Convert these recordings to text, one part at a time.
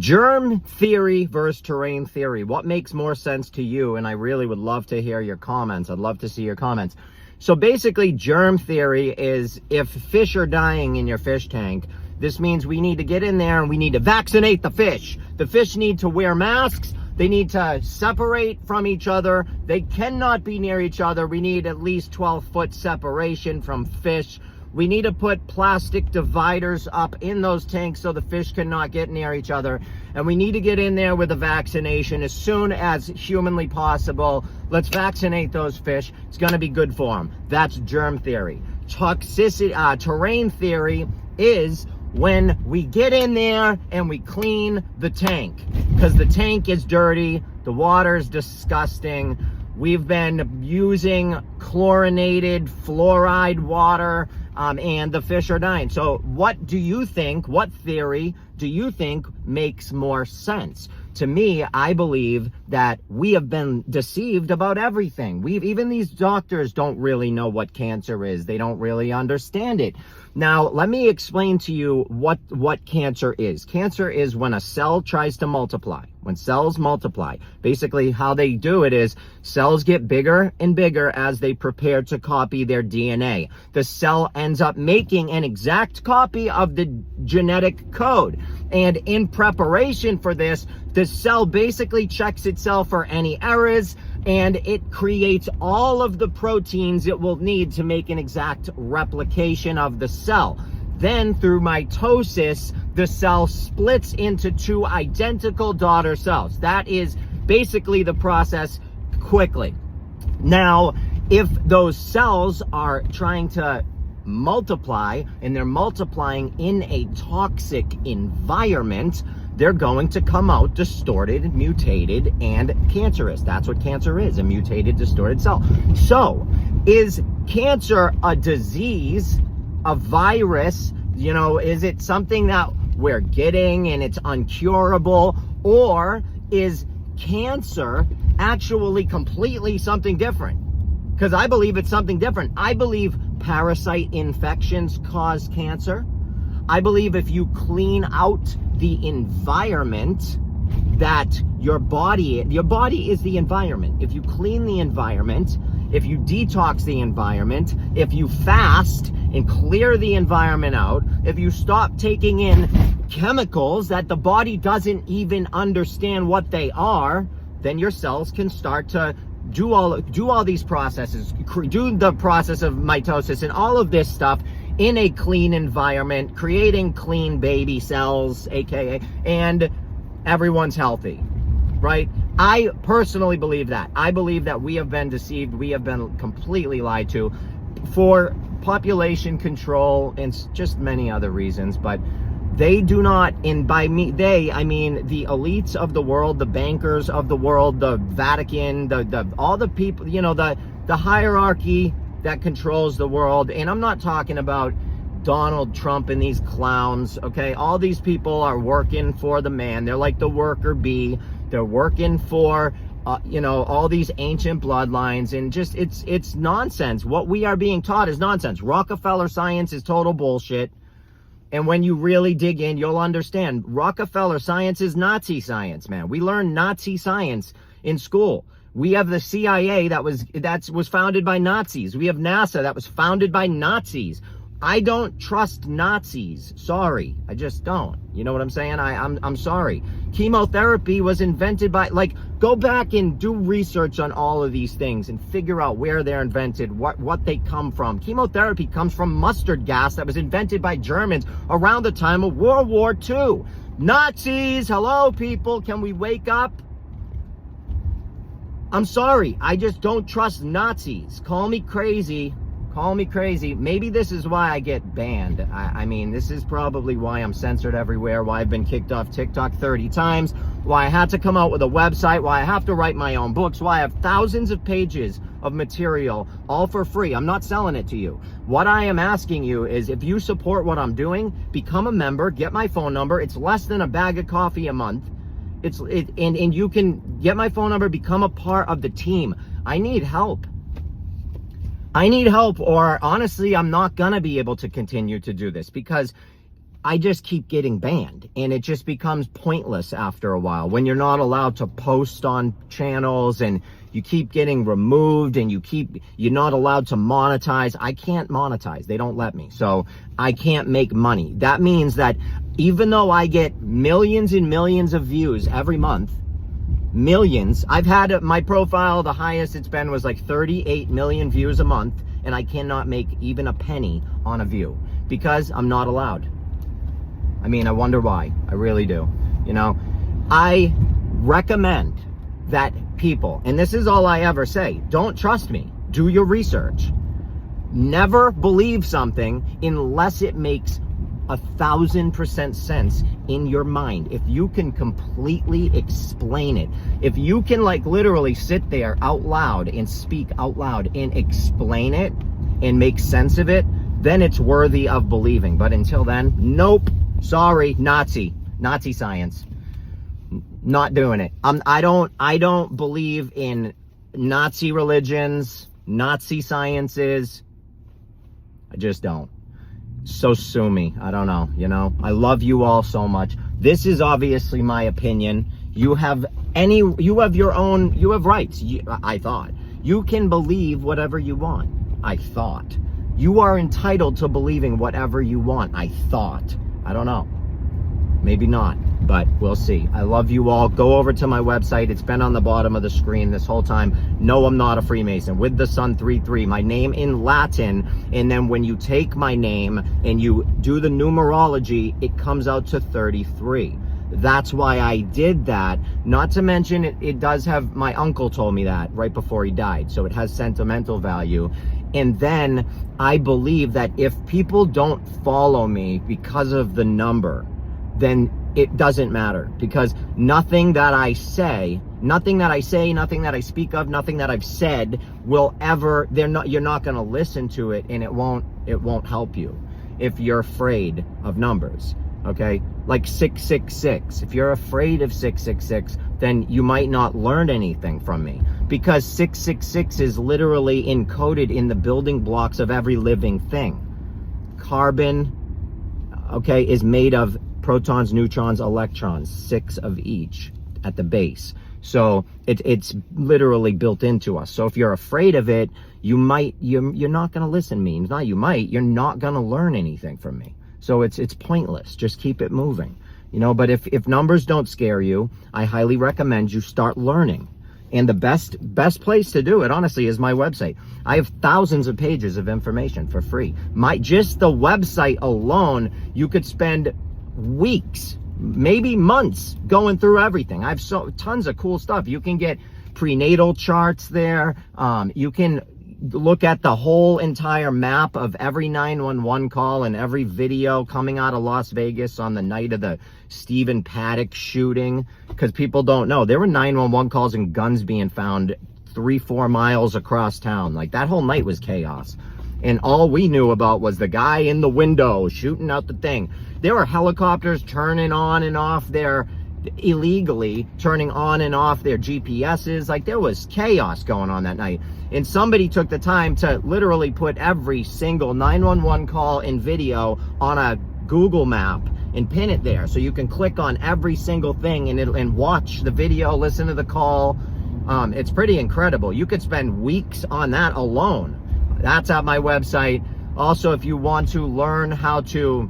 Germ theory versus terrain theory. What makes more sense to you? And I really would love to hear your comments. I'd love to see your comments. So basically, germ theory is if fish are dying in your fish tank, this means we need to get in there and we need to vaccinate the fish. The fish need to wear masks. They need to separate from each other. They cannot be near each other. We need at least 12-foot separation from fish. We need to put plastic dividers up in those tanks so the fish cannot get near each other. And we need to get in there with a vaccination as soon as humanly possible. Let's vaccinate those fish. It's going to be good for them. That's germ theory. Toxicity, terrain theory is when we get in there and we clean the tank. Because the tank is dirty, the water is disgusting. We've been using chlorinated fluoride water, and the fish are dying. So what do you think, what theory do you think makes more sense? To me, I believe that we have been deceived about everything. Even these doctors don't really know what cancer is. They don't really understand it. Now, let me explain to you what cancer is. Cancer is when a cell tries to multiply. When cells multiply, basically how they do it is cells get bigger and bigger as they prepare to copy their DNA. The cell ends up making an exact copy of the genetic code. And in preparation for this, the cell basically checks itself for any errors, and it creates all of the proteins it will need to make an exact replication of the cell. Then through mitosis, the cell splits into two identical daughter cells. That is basically the process quickly. Now, if those cells are trying to multiply and they're multiplying in a toxic environment, they're going to come out distorted, mutated, and cancerous. That's what cancer is, a mutated, distorted cell. So, is cancer a disease, a virus? You know, is it something that we're getting and it's uncurable? Or is cancer actually completely something different? Because I believe it's something different. I believe parasite infections cause cancer. I believe if you clean out the environment, that your body is the environment. If you clean the environment, if you detox the environment, if you fast and clear the environment out, if you stop taking in chemicals that the body doesn't even understand what they are, then your cells can start to do all these processes, do the process of mitosis and all of this stuff in a clean environment, creating clean baby cells, aka, and everyone's healthy, right? I personally believe that. I believe that we have been deceived. We have been completely lied to for population control and just many other reasons, but they do not, and by me, they, I mean the elites of the world, the bankers of the world, the Vatican, all the people, you know, the hierarchy that controls the world. And I'm not talking about Donald Trump and these clowns, okay? All these people are working for the man. They're like the worker bee. They're working for, you know, all these ancient bloodlines, and just, it's nonsense. What we are being taught is nonsense. Rockefeller science is total bullshit. And when you really dig in, you'll understand. Rockefeller science is Nazi science, man. We learn Nazi science in school. We have the CIA that was founded by Nazis. We have NASA that was founded by Nazis. I don't trust Nazis. Sorry, I just don't. You know what I'm saying? I'm sorry. Chemotherapy was invented by, like, go back and do research on all of these things and figure out where they're invented, what they come from. Chemotherapy comes from mustard gas that was invented by Germans around the time of World War II. Nazis, hello people, can we wake up? I'm sorry, I just don't trust Nazis. Call me crazy. Call me crazy. Maybe this is why I get banned. I mean, this is probably why I'm censored everywhere, why I've been kicked off TikTok 30 times, why I had to come out with a website, why I have to write my own books, why I have thousands of pages of material, all for free. I'm not selling it to you. What I am asking you is, if you support what I'm doing, become a member, get my phone number. It's less than a bag of coffee a month. And you can get my phone number, become a part of the team. I need help. I need help, or honestly, I'm not gonna be able to continue to do this, because I just keep getting banned, and it just becomes pointless after a while when you're not allowed to post on channels, and you keep getting removed, and you're not allowed to monetize. I can't monetize. They don't let me. So I can't make money. That means that even though I get millions and millions of views every month, millions, I've had my profile, the highest it's been was like 38 million views a month, and I cannot make even a penny on a view because I'm not allowed. I mean, I wonder why. I really do. You know, I recommend that people, and this is all I ever say, don't trust me. Do your research. Never believe something unless it makes 1,000% sense in your mind. If you can completely explain it, if you can like literally sit there out loud and speak out loud and explain it and make sense of it, then it's worthy of believing. But until then, nope. Sorry, Nazi science. Not doing it. I don't believe in Nazi religions, Nazi sciences. I just don't. So sue me. I don't know, you know. I love you all so much. This is obviously my opinion. You have your own, you have rights. I thought. You can believe whatever you want. I thought. You are entitled to believing whatever you want. I thought. I don't know. Maybe not, but we'll see. I love you all. Go over to my website. It's been on the bottom of the screen this whole time. No, I'm not a Freemason. With the Sun 33, my name in Latin, and then when you take my name and you do the numerology, it comes out to 33. That's why I did that. Not to mention, it does have, my uncle told me that right before he died, so it has sentimental value. And then I believe that if people don't follow me because of the number, then it doesn't matter, because nothing that I say, nothing that I speak of, nothing that I've said will ever, you're not going to listen to it, and it won't help you if you're afraid of numbers. Okay, like 666. If you're afraid of 666, then you might not learn anything from me, because 666 is literally encoded in the building blocks of every living thing. Carbon, okay, is made of protons, neutrons, electrons, 6 of each at the base. So it's literally built into us. So if you're afraid of it, you're not going to listen to me. You're not going to learn anything from me. So it's pointless. Just keep it moving, you know. But if numbers don't scare you, I highly recommend you start learning. And the best place to do it, honestly, is my website. I have thousands of pages of information for free. Just the website alone, you could spend weeks, maybe months, going through everything. I have tons of cool stuff. You can get prenatal charts there. You can look at the whole entire map of every 911 call and every video coming out of Las Vegas on the night of the Stephen Paddock shooting, because people don't know there were 911 calls and guns being found 3-4 miles across town. Like, that whole night was chaos, and all we knew about was the guy in the window shooting out the thing. There were helicopters turning on and off their illegally turning on and off their GPSs. Like, there was chaos going on that night, and somebody took the time to literally put every single 911 call and video on a Google map and pin it there, so you can click on every single thing and watch the video, listen to the call. It's pretty incredible. You could spend weeks on that alone. That's at my website. Also, if you want to learn how to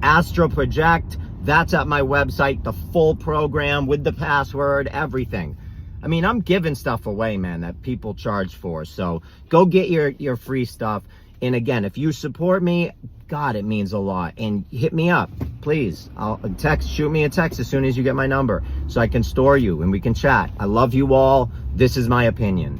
astral project, that's at my website, the full program with the password, everything. I mean, I'm giving stuff away, man, that people charge for. So go get your free stuff. And again, if you support me, God, it means a lot. And hit me up, please. Shoot me a text as soon as you get my number so I can store you and we can chat. I love you all. This is my opinion.